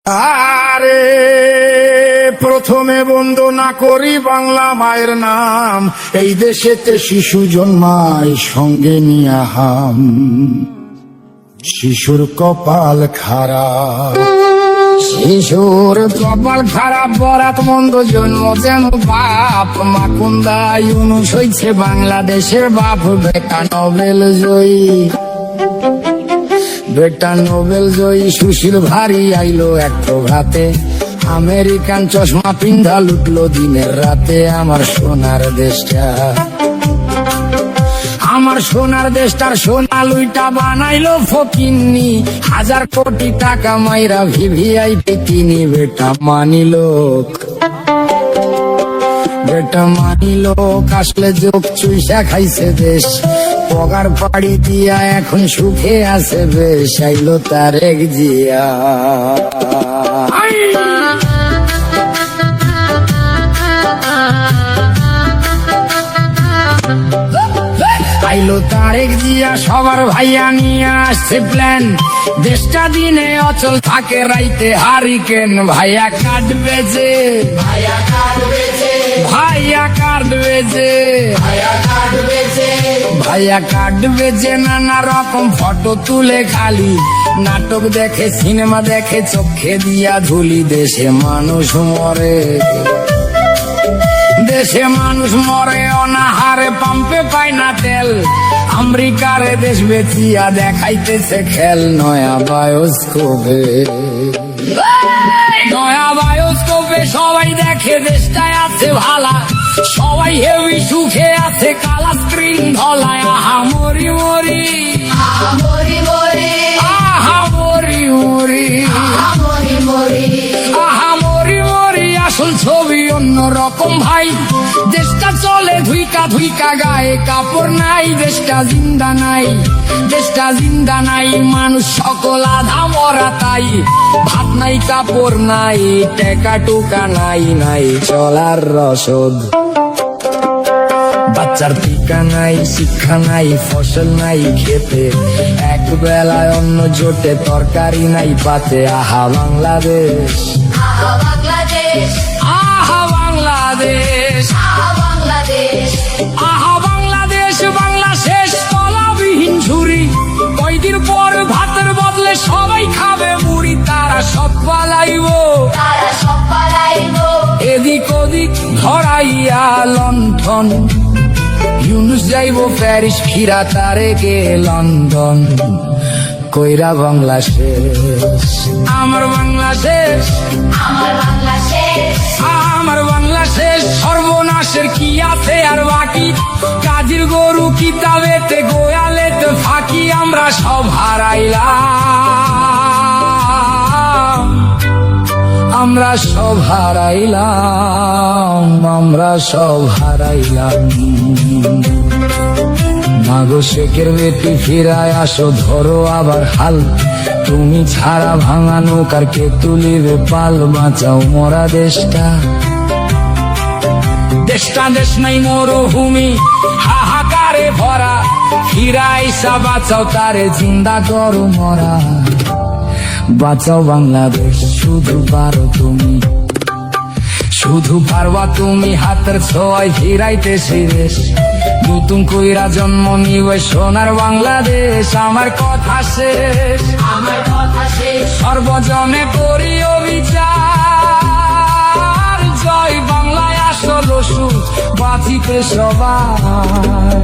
আরে প্রথমে বন্দনা করি বাংলা মায়ের নাম। এই দেশেতে শিশু জন্মায় সঙ্গে নিয়ে হাম। শিশুর কপাল খারাপ, শিশুর কপাল খারাপ, বরাত মন্দ জন্ম যেন বাপ। মাকুন্দা ইউনুস হইছে বাংলাদেশের বাপ। বেটা নোবেল জয়ী, বেটা নোবেল জয়ী সুশীল ভারী আইলো এক প্রভাতে। আমেরিকান চশমা পিন্ধা লুটলো দিনের রাতে। আমার সোনার দেশটা, আমার সোনার দেশটার সোনা লুইটা বানাইলো ফকিন্নি। 1000 কোটি টাকা মাইরা ভিভিআইপি কিনি। বেটা মানিলো, বেটা মানিলো আসলে যোগ চুইসা খাইছে দেশ। পগার পাড়ি দিয়া এখন সুখে আছে বেশ। আইলো তারেক জিয়া, আইলো তারেক জিয়া সবার ভাইয়া নিয়ে আসছে প্ল্যান। দেশটা দিনে অচল থাকে, রাইতে হারিকেন। ভাইয়া কাটবে যে, ভাইয়া কাটবে যে, ভাইয়া কাটবে যে, ভাইয়া কাটবে যে, ভাইয়া কাটবে যে। নানা রকম ফটো তুলে খালি, নাটক দেখে, সিনেমা দেখে, চোখে দিয়া ধুলি। দেশে মানুষ মরে, দেশে মানুষ মরে অনাহারে, পাম্পে পায় না তেল। আমেরিকারে দেশ বেচিয়া দেখাইতেছে খেল। নয়া বায়োস্কোপে, নয়া বায়োস্কোপে সবাই দেখে দেশটায় আছে ভালা। সবাই হেভি সুখে আছে, কালা স্ক্রিন ধলায়। আহা মরি মরি, আহা মরি মরি, আহা মরি মরি, আহা মরি মরি, আহা মরি মরি। আসল ছবি অন্য রকম ভাই। দেশটা চলে ধুইকা ধুইকা, গায়ে কাপড় নাই। দেশটা জিন্দা নাই, দেশটা জিন্দা নাই। মানুষ সকল আধা মরা তাই। ভাত নাই, কাপড় নাই, টাকা টুকা নাই, নাই চলার রসদ। বাচ্চার টিকা নাই, শিক্ষা নাই, ফসল নাই খেতে। এক বেলায় অন্ন জোটে, তরকারি নাই পাতে। আহা বাংলাদেশ, আহা বাংলাদেশ, আহা বাংলাদেশ, আহা বাংলাদেশ, আহা বাংলাদেশ। বাংলা শেষ তলাবিহীন ঝুরি। কয়দিন পর ভাতের বদলে সবাই খাবে মুড়ি। তারা সব পালাইব, তারা সব পালাইব। এদিক ওদিক ধরাইয়া লণ্ঠন। ইউনুস যাইব প্যারিস, ফিরা তারেকে লন্ডন। কইরা বাংলা শেষ, আমার বাংলা শেষ, আমার বাংলা শেষ, আমার বাংলা শেষ। সর্বনাশের কি আছে আর বাকি? কাজীর গরু কিতাবেতে, গোয়ালেতে ফাঁকি। আমরা সব হারাইলাম, আমরা সব হারাইলাম, আমরা সব হারাইলাম। মাগো শেখের বেটি ফিরায় আসো, ধরো আবার হাল। তুমি ছাড়া ভাঙা নৌকার কে তুলিবে পাল? বাঁচাও মরা দেশটা, দেশটা দেশ নাই মরুভূমি হাহাকারে ভরা। ফিরাইসা বাঁচাও তারে, জিন্দা করো মরা। বাঁচাও বাংলাদেশ, শুধু পারো তুমি, শুধু পারবা তুমি। হাতের ছোঁয়ায় ফিরাইতে সেই দেশ। নতুন কইরা জন্ম নিবে সোনার বাংলাদেশ। আমার কথা শেষ, আমার কথা শেষ। সর্বজনে করি অবিচার। জয় বাংলায় আসল সুখ, বাঁচিতে সবাই।